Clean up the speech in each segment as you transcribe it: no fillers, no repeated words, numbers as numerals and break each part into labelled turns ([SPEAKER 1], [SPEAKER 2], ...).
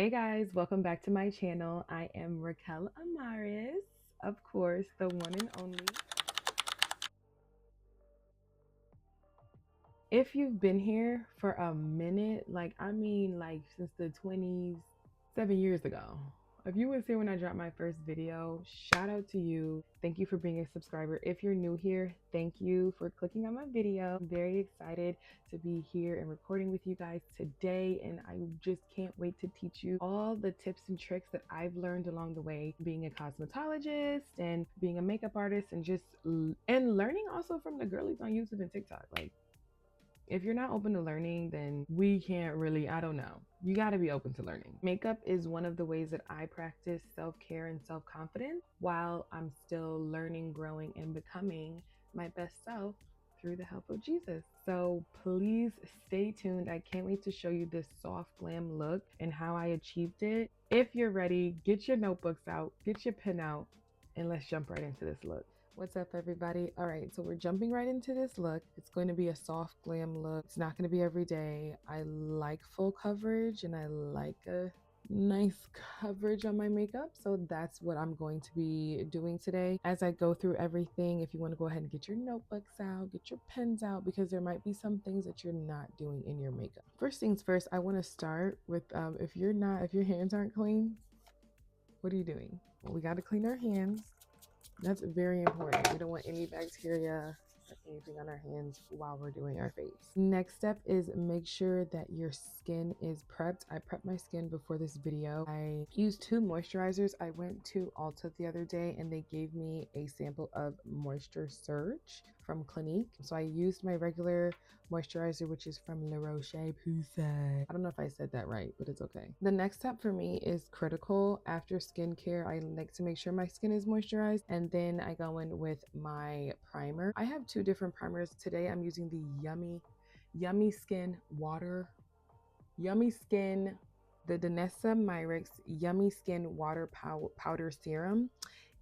[SPEAKER 1] Hey guys, welcome back to my channel. I am Raquel Amaris, of course, the one and only. If you've been here for a minute, like since the 20s, 7 years ago. If you was here when I dropped my first video, shout out to you. Thank you for being a subscriber. If you're new here, thank you for clicking on my video. I'm very excited to be here and recording with you guys today, and I just can't wait to teach you all the tips and tricks that I've learned along the way being a cosmetologist and being a makeup artist, and learning also from the girlies on YouTube and TikTok. Like, if you're not open to learning, then we can't really, I don't know. You got to be open to learning. Makeup is one of the ways that I practice self-care and self-confidence while I'm still learning, growing, and becoming my best self through the help of Jesus. So please stay tuned. I can't wait to show you this soft glam look and how I achieved it. If you're ready, get your notebooks out, get your pen out, and let's jump right into this look. What's up, everybody? All right, so we're jumping right into this look. It's going to be a soft glam look. It's not going to be every day. I like full coverage and I like a nice coverage on my makeup, so that's what I'm going to be doing today. As I go through everything, if you want to go ahead and get your notebooks out, get your pens out, because there might be some things that you're not doing in your makeup. First things first, I want to start with if your hands aren't clean, what are you doing? Well, we got to clean our hands. That's very important. We don't want any bacteria or anything on our hands while we're doing our face. Next step is make sure that your skin is prepped. I prepped my skin before this video. I used 2 moisturizers. I went to Ulta the other day and they gave me a sample of Moisture Surge from Clinique. So I used my regular moisturizer, which is from La Roche-Posay. I don't know if I said that right, but it's okay. The next step for me is critical. After skincare, I like to make sure my skin is moisturized, and then I go in with my primer. I have 2 different primers. Today I'm using the Yummy Skin, the Danessa Myricks Yummy Skin Water Powder Serum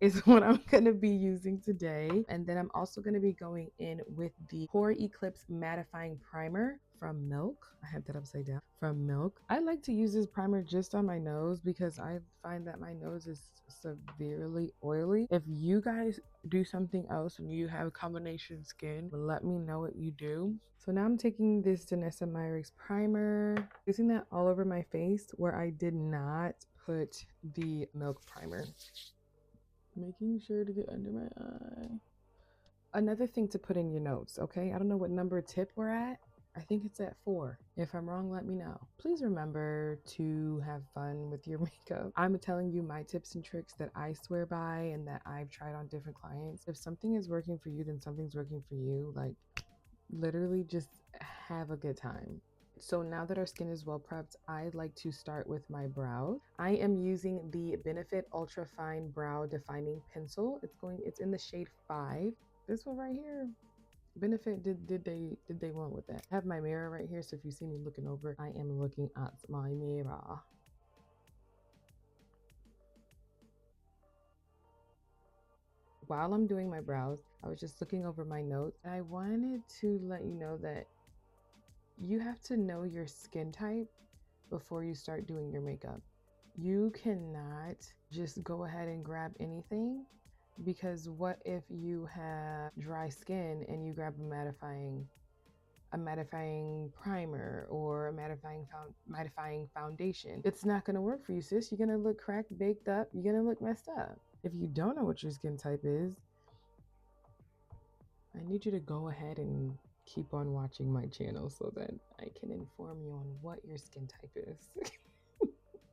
[SPEAKER 1] is what I'm going to be using today. And then I'm also going to be going in with the Pore Eclipse Mattifying Primer from Milk. I have that upside down. From Milk. I like to use this primer just on my nose because I find that my nose is severely oily. If you guys do something else and you have combination skin, let me know what you do. So now I'm taking this Danessa Myricks primer, using that all over my face where I did not put the Milk primer. Making sure to get under my eye. Another thing to put in your notes, okay? I don't know what number tip we're at. I think it's at 4. If I'm wrong, let me know. Please remember to have fun with your makeup. I'm telling you my tips and tricks that I swear by and that I've tried on different clients. If something is working for you, then something's working for you. Like, literally just have a good time. So now that our skin is well prepped, I like to start with my brows. I am using the Benefit Ultra Fine Brow Defining Pencil. It's in the shade 5. This one right here. Benefit did they want with that. I have my mirror right here, so if you see me looking over, I am looking at my mirror. While I'm doing my brows, I was just looking over my notes. I wanted to let you know that you have to know your skin type before you start doing your makeup. You cannot just go ahead and grab anything, because what if you have dry skin and you grab a mattifying primer or a mattifying foundation? It's not going to work for you, sis. You're going to look cracked, baked up. You're going to look messed up. If you don't know what your skin type is, I need you to go ahead and keep on watching my channel so that I can inform you on what your skin type is.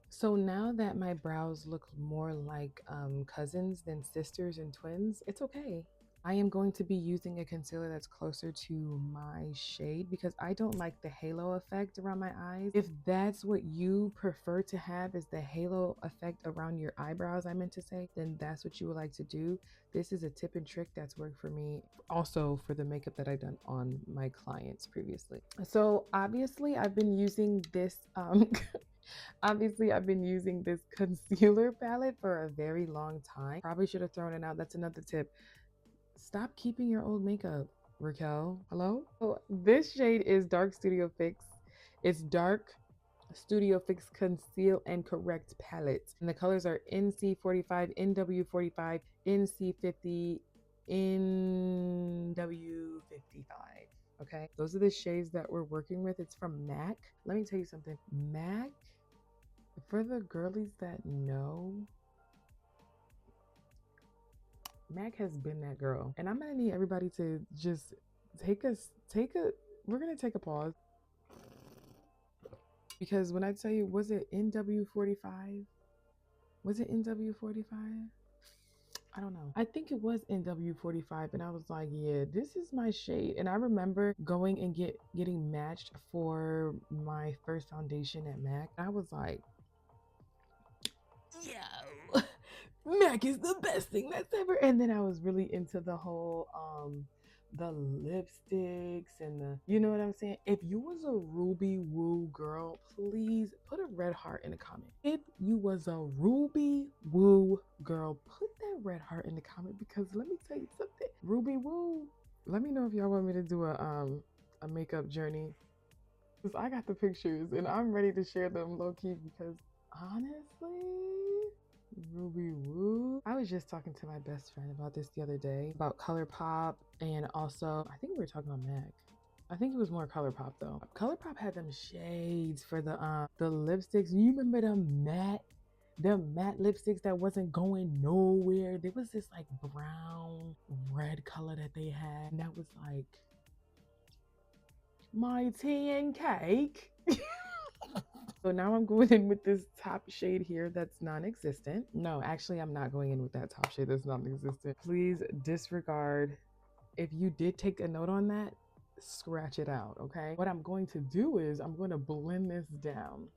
[SPEAKER 1] So now that my brows look more like cousins than sisters and twins, it's okay. I am going to be using a concealer that's closer to my shade because I don't like the halo effect around my eyes. If that's what you prefer to have, is the halo effect around your eyebrows, I meant to say, then that's what you would like to do. This is a tip and trick that's worked for me also for the makeup that I've done on my clients previously. So obviously I've been using this obviously I've been using this concealer palette for a very long time. Probably should have thrown it out. That's another tip. Stop keeping your old makeup, Raquel. Hello? So this shade is Dark Studio Fix. It's dark Studio Fix Conceal and Correct Palette. And the colors are NC45, NW45, NC50, NW55. Okay, those are the shades that we're working with. It's from MAC. Let me tell you something. MAC, for the girlies that know, MAC has been that girl. And I'm gonna need everybody to just we're gonna take a pause. Because when I tell you, was it NW45? Was it NW45? I don't know. I think it was NW45, and I was like, yeah, this is my shade. And I remember going and getting matched for my first foundation at MAC. I was like, yo, MAC is the best thing that's ever. And then I was really into the whole the lipsticks and the, you know what I'm saying? If you was a Ruby Woo girl, please put a red heart in the comment. If you was a Ruby Woo girl, put that red heart in the comment, because let me tell you something. Ruby Woo. Let me know if y'all want me to do a makeup journey. Because I got the pictures and I'm ready to share them low key, because honestly, Ruby Woo. I was just talking to my best friend about this the other day, about ColourPop, and also I think we were talking about MAC. I think it was more ColourPop though. ColourPop had them shades for the lipsticks. You remember the matte lipsticks that wasn't going nowhere? There was this like brown red color that they had, and that was like my tea and cake. So now I'm going in with this top shade here that's non-existent. No, actually, I'm not going in with that top shade that's non-existent. Please disregard. If you did take a note on that, scratch it out, okay? What I'm going to do is I'm going to blend this down.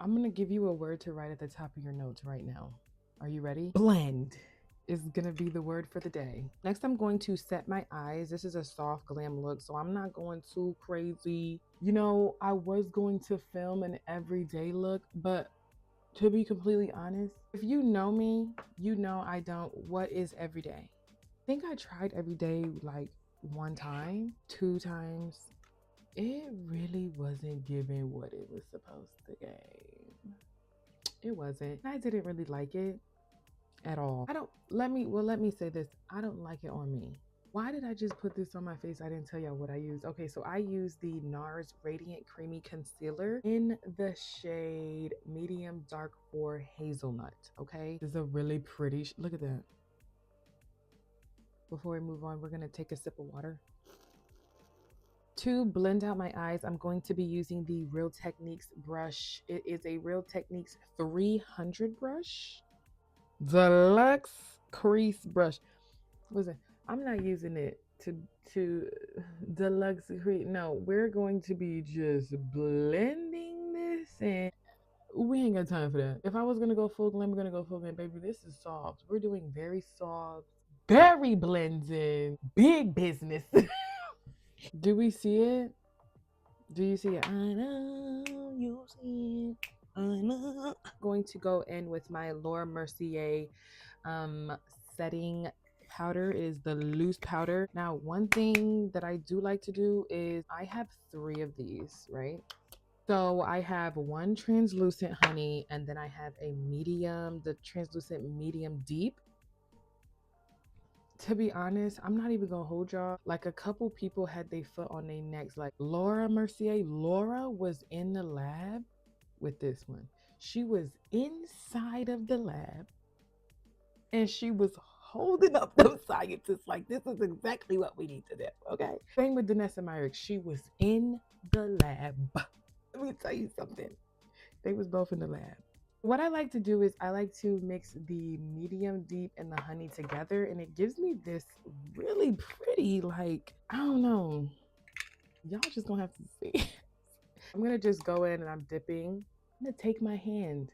[SPEAKER 1] I'm going to give you a word to write at the top of your notes right now. Are you ready? Blend is gonna be the word for the day. Next, I'm going to set my eyes. This is a soft glam look, so I'm not going too crazy. You know, I was going to film an everyday look, but to be completely honest, if you know me, you know I don't. What is everyday? I think I tried everyday like one time, two times. It really wasn't giving what it was supposed to give. It wasn't. I didn't really like it at all. Let me say this. I don't like it on me. Why did I just put this on my face? I didn't tell y'all what I used. Okay, so I used the NARS Radiant Creamy Concealer in the shade Medium Dark 4 Hazelnut. Okay, this is a really pretty, look at that. Before we move on, we're gonna take a sip of water. To blend out my eyes, I'm going to be using the Real Techniques brush. It is a Real Techniques 300 brush. Deluxe crease brush. Listen, I'm not using it to deluxe crease. No, we're going to be just blending this, and we ain't got time for that. If I was gonna go full glam, I'm gonna go full glam, baby. This is soft. We're doing very soft, very blending, big business. Do we see it? Do you see it? I know you see it. I know. Going to go in with my Laura Mercier setting powder. Is the loose powder. Now, one thing that I do like to do is I have 3 of these, right? So I have one translucent honey, and then I have a medium, the translucent medium deep. To be honest, I'm not even gonna hold y'all. Like, a couple people had their foot on their necks. Like Laura Mercier, Laura was in the lab with this one. She was inside of the lab, and she was holding up those scientists like, this is exactly what we need to do, okay? Same with Danessa Myrick. She was in the lab. Let me tell you something. They was both in the lab. What I like to do is I like to mix the medium deep and the honey together, and it gives me this really pretty, like, I don't know. Y'all just gonna have to see. I'm gonna just go in and I'm dipping. I'm gonna take my hand.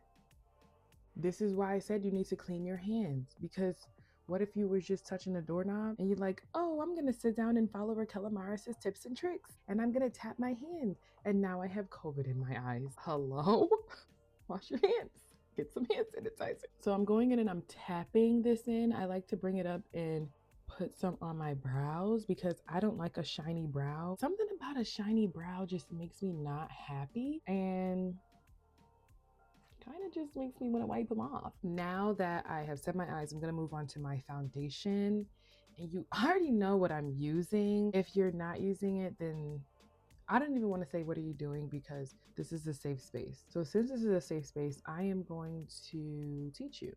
[SPEAKER 1] This is why I said you need to clean your hands, because what if you were just touching a doorknob and you're like, oh, I'm gonna sit down and follow Raquel Amaris' tips and tricks, and I'm gonna tap my hand, and now I have COVID in my eyes. Hello? Wash your hands. Get some hand sanitizer. So I'm going in and I'm tapping this in. I like to bring it up and put some on my brows, because I don't like a shiny brow. Something about a shiny brow just makes me not happy. And kind of just makes me want to wipe them off. Now that I have set my eyes, I'm going to move on to my foundation. And you already know what I'm using. If you're not using it, then I don't even want to say what are you doing, because this is a safe space. So since this is a safe space, I am going to teach you.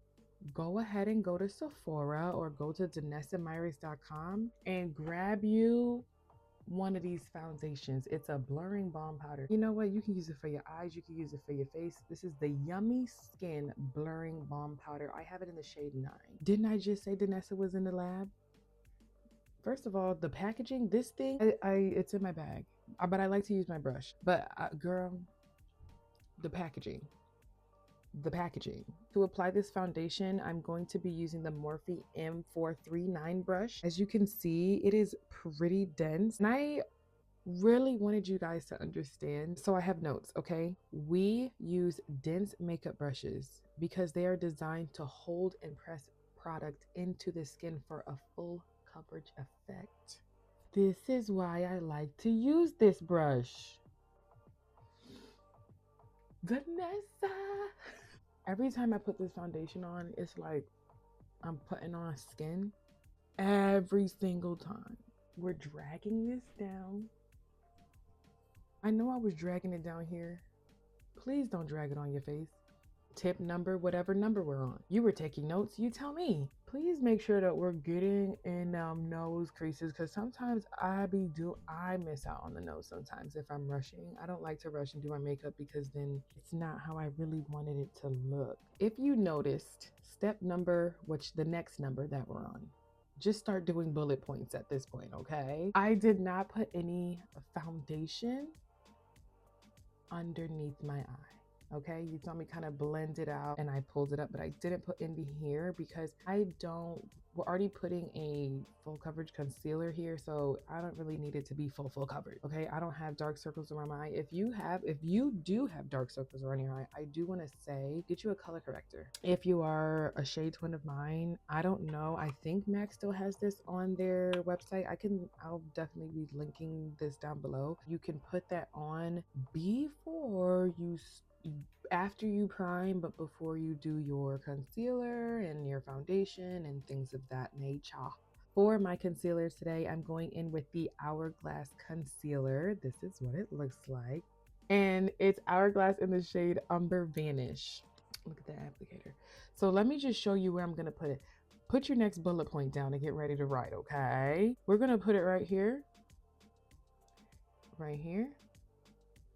[SPEAKER 1] Go ahead and go to Sephora or go to DanesaMyris.com and grab you one of these foundations. It's a blurring balm powder. You know what? You can use it for your eyes. You can use it for your face. This is the Yummy Skin Blurring Balm Powder. I have it in the shade 9. Didn't I just say Danessa was in the lab? First of all, the packaging, this thing, it's in my bag, but I like to use my brush. But girl, the packaging. To apply this foundation, I'm going to be using the Morphe M439 brush. As you can see, it is pretty dense. And I really wanted you guys to understand. So I have notes, okay? We use dense makeup brushes because they are designed to hold and press product into the skin for a full coverage effect. This is why I like to use this brush. Vanessa! Every time I put this foundation on, it's like I'm putting on skin. Every single time. We're dragging this down. I know I was dragging it down here. Please don't drag it on your face. Tip number, whatever number we're on. You were taking notes, you tell me. Please make sure that we're getting in nose creases, because sometimes I miss out on the nose sometimes if I'm rushing. I don't like to rush and do my makeup because then it's not how I really wanted it to look. If you noticed, step number, which the next number that we're on, just start doing bullet points at this point, okay? I did not put any foundation underneath my eye. Okay, you saw me kind of blend it out and I pulled it up, but I didn't put in here because we're already putting a full coverage concealer here, so I don't really need it to be full coverage. Okay, I don't have dark circles around my eye. If you do have dark circles around your eye, I do want to say get you a color corrector. If you are a shade twin of mine, I don't know, I think MAC still has this on their website. I'll definitely be linking this down below. You can put that on after you prime, but before you do your concealer and your foundation and things of that nature. For my concealer today, I'm going in with the Hourglass concealer. This is what it looks like. And it's Hourglass in the shade Umber Vanish. Look at the applicator. So let me just show you where I'm going to put it. Put your next bullet point down and get ready to write, okay? We're going to put it right here. Right here.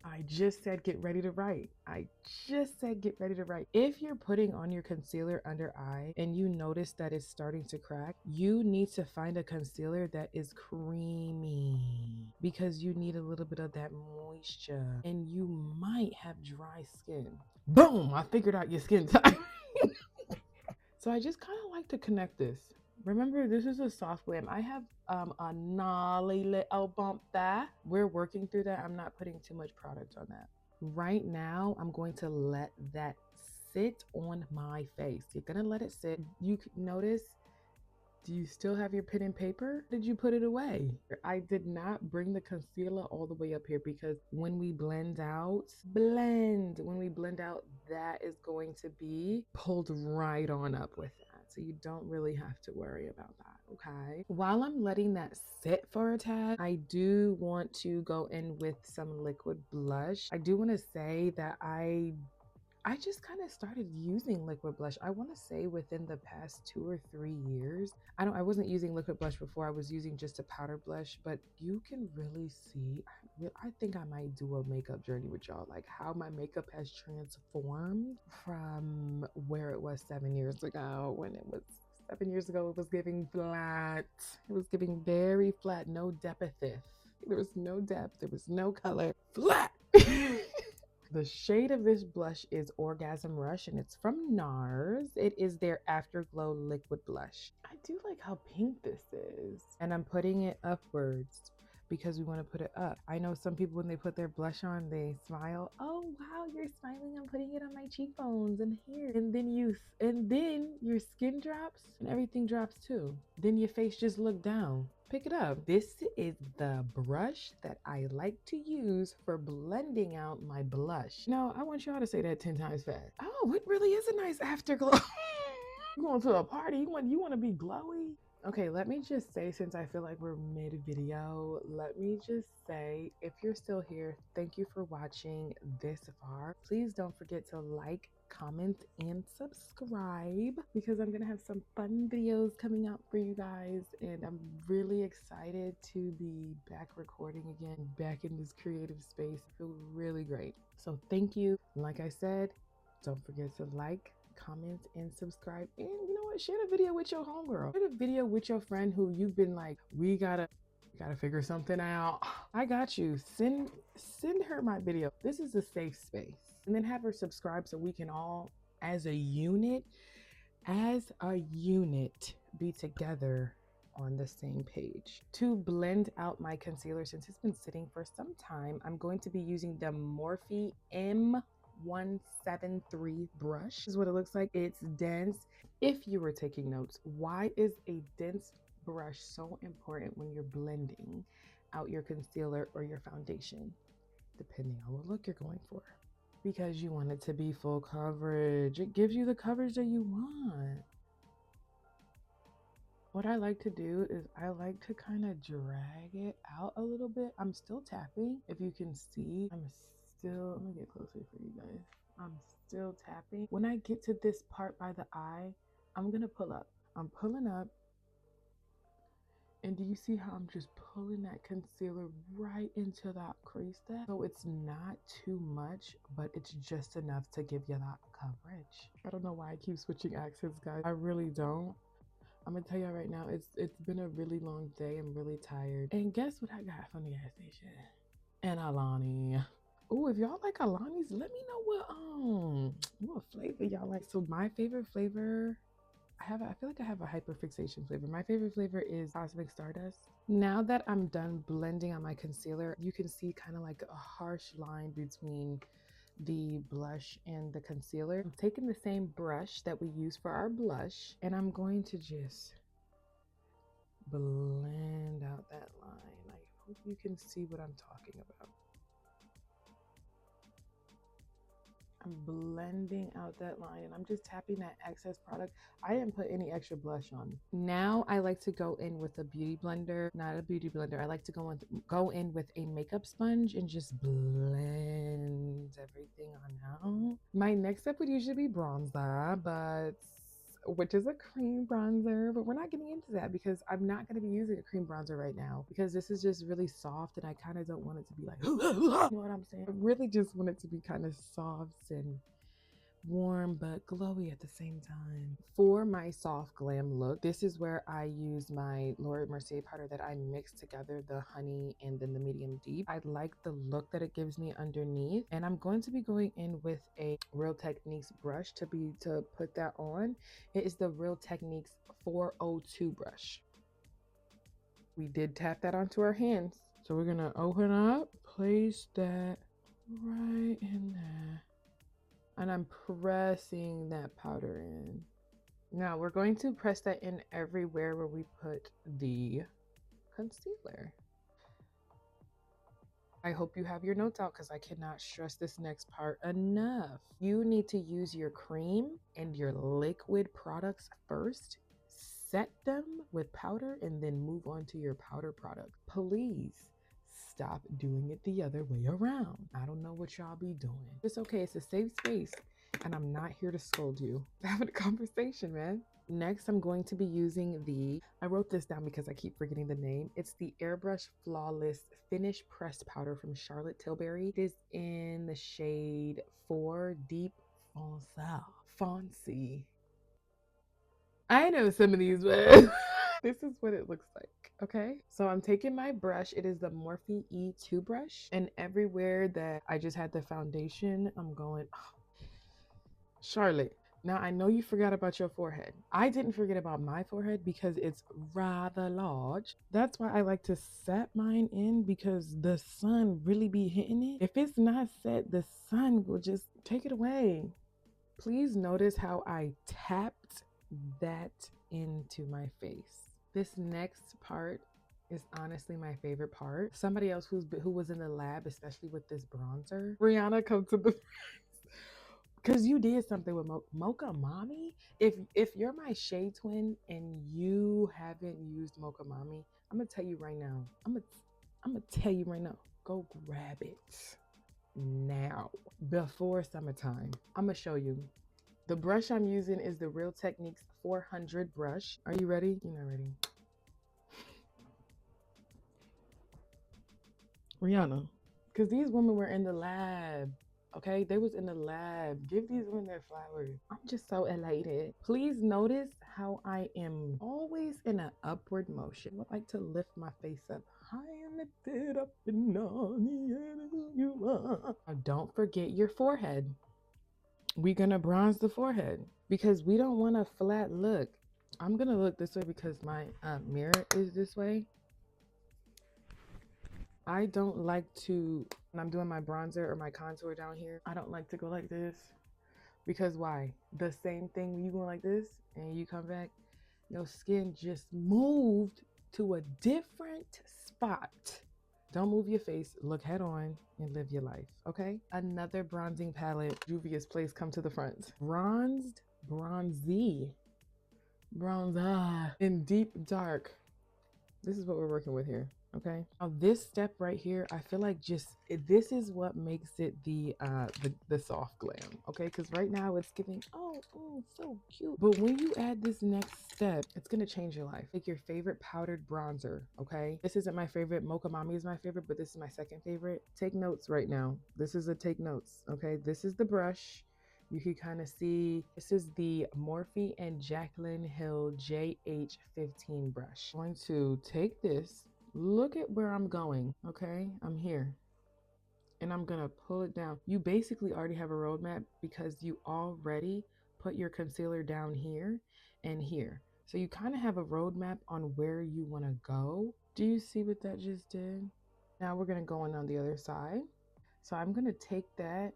[SPEAKER 1] I just said get ready to write. If you're putting on your concealer under eye and you notice that it's starting to crack, you need to find a concealer that is creamy, because you need a little bit of that moisture and you might have dry skin. Boom! I figured out your skin type. So I just kind of like to connect this. Remember, this is a soft glam. I have a gnarly little bump there. We're working through that. I'm not putting too much product on that. Right now, I'm going to let that sit on my face. You're gonna let it sit. You could notice, do you still have your pen and paper? Did you put it away? I did not bring the concealer all the way up here because when we blend out, that is going to be pulled right on up with that. So you don't really have to worry about that, okay? While I'm letting that sit for a tad, I do want to go in with some liquid blush. I do want to say that I just kind of started using liquid blush, I want to say within the past 2 or 3 years. I wasn't using liquid blush before. I was using just a powder blush, but you can really see, I think I might do a makeup journey with y'all, like how my makeup has transformed from where it was 7 years ago. When it was 7 years ago, it was giving flat. It was giving very flat, no depth. There was no depth, there was no color. Flat! The shade of this blush is Orgasm Rush, and it's from NARS. It is their Afterglow liquid blush. I do like how pink this is. And I'm putting it upwards because we want to put it up. I know some people, when they put their blush on, they smile. Oh, wow, you're smiling. I'm putting it on my cheekbones and here. And then your skin drops and everything drops too. Then your face just look down. pick it up. This is the brush that I like to use for blending out my blush. Now, I want y'all to say that 10 times fast. Oh, it really is a nice afterglow. You going to a party, you want to be glowy? Okay, let me just say, since I feel like we're mid-video, let me just say, if you're still here, thank you for watching this far. Please don't forget to like, comment, and subscribe, because I'm gonna have some fun videos coming out for you guys, and I'm really excited to be back recording again, back in this creative space. I feel really great. So thank you. Like I said, don't forget to like, comment, and subscribe, and you know what, share the video with your homegirl, share the video with your friend who you've been like, we gotta figure something out. I got you. Send her my video. This is a safe space, and then have her subscribe so we can all as a unit be together on the same page. To blend out my concealer, since it's been sitting for some time, I'm going to be using the Morphe M173 brush. This is what it looks like. It's dense. If you were taking notes, why is a dense brush so important when you're blending out your concealer or your foundation, depending on what look you're going for? Because you want it to be full coverage. It gives you the coverage that you want. What I like to do is I like to kind of drag it out a little bit. I'm still tapping. If you can see, let me get closer for you guys. I'm still tapping. When I get to this part by the eye, I'm gonna pull up. I'm pulling up. And do you see how I'm just pulling that concealer right into that crease there? So it's not too much, but it's just enough to give you that coverage. I don't know why I keep switching accents, guys. I really don't. I'm gonna tell you right now, it's been a really long day. I'm really tired. And guess what I got from the gas station? An Alani. Oh, if y'all like Alani's, let me know what flavor y'all like. So my favorite flavor, I feel like I have a hyperfixation flavor. My favorite flavor is Cosmic Stardust. Now that I'm done blending on my concealer, you can see kind of like a harsh line between the blush and the concealer. I'm taking the same brush that we use for our blush, and I'm going to just blend out that line. I hope you can see what I'm talking about. I'm blending out that line, and I'm just tapping that excess product. I didn't put any extra blush on. Now I like to go in with a beauty blender, not a beauty blender. I like to go in with a makeup sponge and just blend everything on out. My next step would usually be bronzer, which is a cream bronzer, but we're not getting into that because I'm not going to be using a cream bronzer right now, because this is just really soft and I kind of don't want it to be like, you know what I'm saying? I really just want it to be kind of soft and warm but glowy at the same time. For my soft glam look, this is where I use my Laura Mercier powder that I mixed together, the honey and then the medium deep. I like the look that it gives me underneath, and I'm going to be going in with a Real Techniques brush to put that on. It is the Real Techniques 402 brush. We did tap that onto our hands, so we're gonna open up, place that right in there, and I'm pressing that powder in. Now we're going to press that in everywhere where we put the concealer. I hope you have your notes out because I cannot stress this next part enough. You need to use your cream and your liquid products first. Set them with powder and then move on to your powder product. Please stop doing it the other way around. I don't know what y'all be doing. It's okay. It's a safe space, and I'm not here to scold you. Having a conversation, man. Next, I'm going to be using I wrote this down because I keep forgetting the name. It's the Airbrush Flawless Finish Pressed Powder from Charlotte Tilbury. It is in the shade 4 Deep Fancy. I know some of these words. This is what it looks like. Okay, so I'm taking my brush. It is the Morphe E2 brush, and everywhere that I just had the foundation, I'm going, oh, Charlotte. Now I know you forgot about your forehead. I didn't forget about my forehead because it's rather large. That's why I like to set mine in, because the sun really be hitting it. If it's not set, the sun will just take it away. Please notice how I tapped that into my face. This next part is honestly my favorite part. Somebody else who was in the lab, especially with this bronzer, Rihanna, come to the because you did something with Mocha Mommy. If you're my shade twin and you haven't used Mocha Mommy, I'm gonna tell you right now. I'm gonna tell you right now. Go grab it now before summertime. I'm gonna show you. The brush I'm using is the Real Techniques 400 brush. Are you ready? You're not ready. Rihanna, because these women were in the lab. Okay, they was in the lab. Give these women their flowers. I'm just so elated. Please notice how I am always in an upward motion. I like to lift my face up high and lifted up and on the end of who you are. Now, don't forget your forehead. We're gonna bronze the forehead because we don't want a flat look. I'm gonna look this way because my mirror is this way. I don't like to, when I'm doing my bronzer or my contour down here, I don't like to go like this. Because why? The same thing when you go like this and you come back, your skin just moved to a different spot. Don't move your face, look head on and live your life, okay? Another bronzing palette, Juvia's Place, come to the front. Bronzed, bronzy, bronzer, in deep dark. This is what we're working with here. Okay. Now this step right here, I feel like this is what makes it the soft glam. Okay, because right now it's giving so cute. But when you add this next step, it's gonna change your life. Like your favorite powdered bronzer. Okay, this isn't my favorite. Mocha Mommy is my favorite, but this is my second favorite. Take notes right now. This is a take notes. Okay, this is the brush. You can kind of see this is the Morphe and Jaclyn Hill JH15 brush. I'm going to take this, look at where I'm going, okay? I'm here and I'm gonna pull it down. You basically already have a roadmap because you already put your concealer down here and here. So you kind of have a roadmap on where you wanna go. Do you see what that just did? Now we're gonna go on the other side. So I'm gonna take that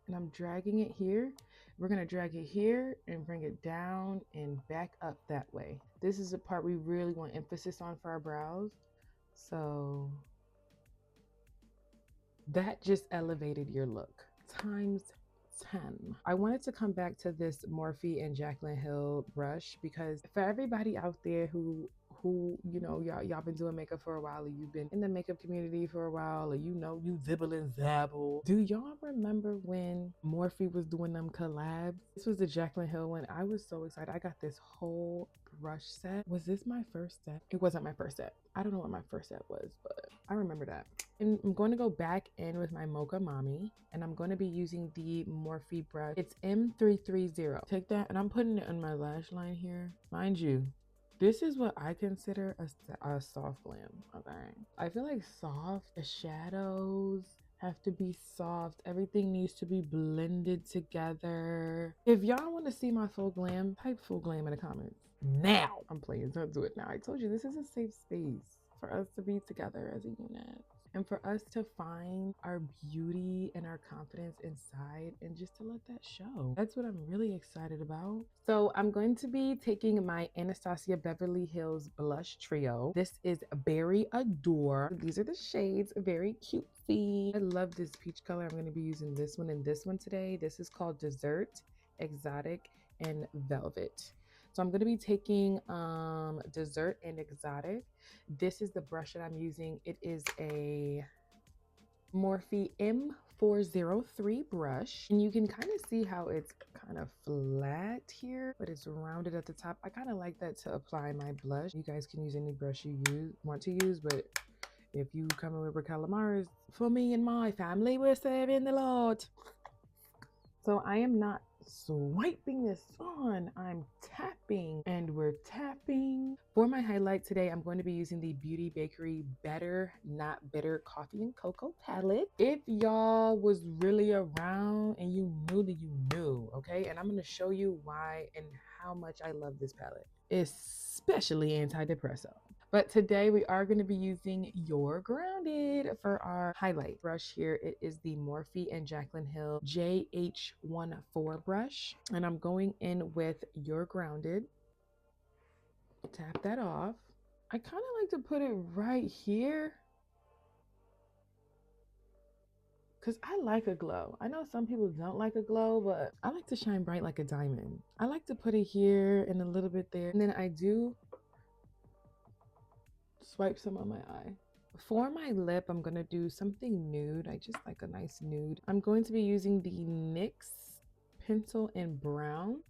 [SPEAKER 1] and I'm dragging it here. We're gonna drag it here and bring it down and back up that way. This is the part we really want emphasis on for our brows. So that just elevated your look times 10. I wanted to come back to this Morphe and Jaclyn Hill brush because for everybody out there who you know, y'all been doing makeup for a while, or you've been in the makeup community for a while, or you know you zibble and zabble. Do y'all remember when Morphe was doing them collabs? This was the Jaclyn Hill one. I was so excited. I got this whole brush set. Was this my first set? It wasn't my first set. I don't know what my first set was, but I remember that. And I'm going to go back in with my Mocha Mommy, and I'm going to be using the Morphe brush. It's M330. Take that, and I'm putting it on my lash line here. Mind you, this is what I consider a soft glam, okay? I feel like soft, the shadows have to be soft. Everything needs to be blended together. If y'all want to see my full glam, type full glam in the comments. Now! I'm playing, don't do it now. I told you, this is a safe space for us to be together as a unit. And for us to find our beauty and our confidence inside and just to let that show. That's what I'm really excited about. So I'm going to be taking my Anastasia Beverly Hills Blush Trio. This is Berry Adore. These are the shades, very cutesy. I love this peach color. I'm going to be using this one and this one today. This is called Dessert, Exotic, and Velvet. So I'm going to be taking Dessert and Exotic. This is the brush that I'm using. It is a Morphe M403 brush. And you can kind of see how it's kind of flat here, but it's rounded at the top. I kind of like that to apply my blush. You guys can use any brush you want to use, but if you come in with Raquel Amaris, for me and my family, we're serving the Lord. So I am not swiping this on, I'm tapping, and we're tapping. For my highlight today, I'm going to be using the Beauty Bakery Better Not Bitter Coffee and Cocoa palette. If y'all was really around and you knew that you knew, okay? And I'm going to show you why and how much I love this palette, especially antidepressant. But today we are going to be using You're Grounded for our highlight brush here. It is the Morphe and Jaclyn Hill JH14 brush. And I'm going in with You're Grounded. Tap that off. I kind of like to put it right here because I like a glow. I know some people don't like a glow, but I like to shine bright like a diamond. I like to put it here and a little bit there. And then I do swipe some on my eye. For my lip, I'm going to do something nude. I just like a nice nude. I'm going to be using the NYX pencil in brown.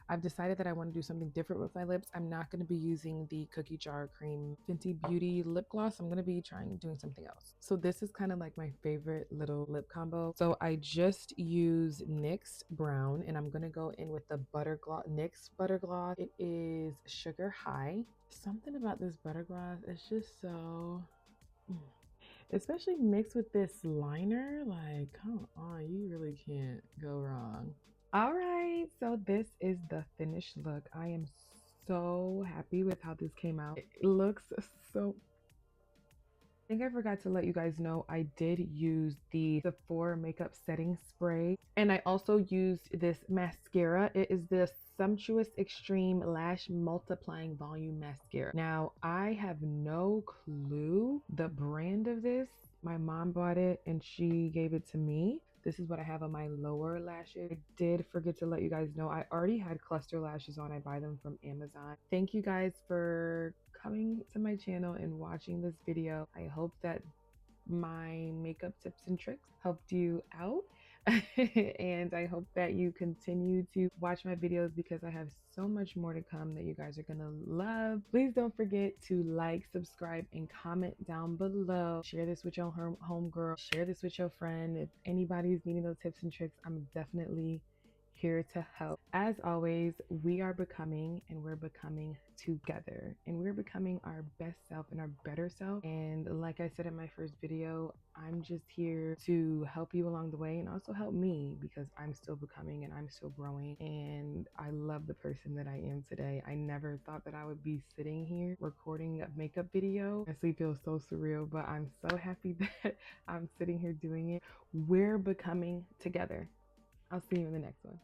[SPEAKER 1] I've decided that I want to do something different with my lips. I'm not going to be using the Cookie Jar Cream Fenty Beauty lip gloss. I'm going to be doing something else. So this is kind of like my favorite little lip combo. So I just use NYX brown and I'm going to go in with the butter gloss, NYX butter gloss. It is Sugar High. Something about this butter gloss, it's just so especially mixed with this liner, like come on, you really can't go wrong. All right, so this is the finished look. I am so happy with how this came out. It looks so. I think I forgot to let you guys know I did use the Sephora makeup setting spray, and I also used this mascara. It is the Sumptuous Extreme Lash Multiplying Volume Mascara. Now, I have no clue the brand of this. My mom bought it and she gave it to me. This is what I have on my lower lashes. I did forget to let you guys know I already had cluster lashes on. I buy them from Amazon. Thank you guys for coming to my channel and watching this video. I hope that my makeup tips and tricks helped you out. And I hope that you continue to watch my videos because I have so much more to come that you guys are gonna love. Please don't forget to like, subscribe, and comment down below. Share this with your homegirl. Share this with your friend. If anybody's needing those tips and tricks, I'm definitely here to help. As always, we are becoming and we're becoming together and we're becoming our best self and our better self. And like I said in my first video, I'm just here to help you along the way and also help me because I'm still becoming and I'm still growing. And I love the person that I am today. I never thought that I would be sitting here recording a makeup video. It honestly feels so surreal, but I'm so happy that I'm sitting here doing it. We're becoming together. I'll see you in the next one.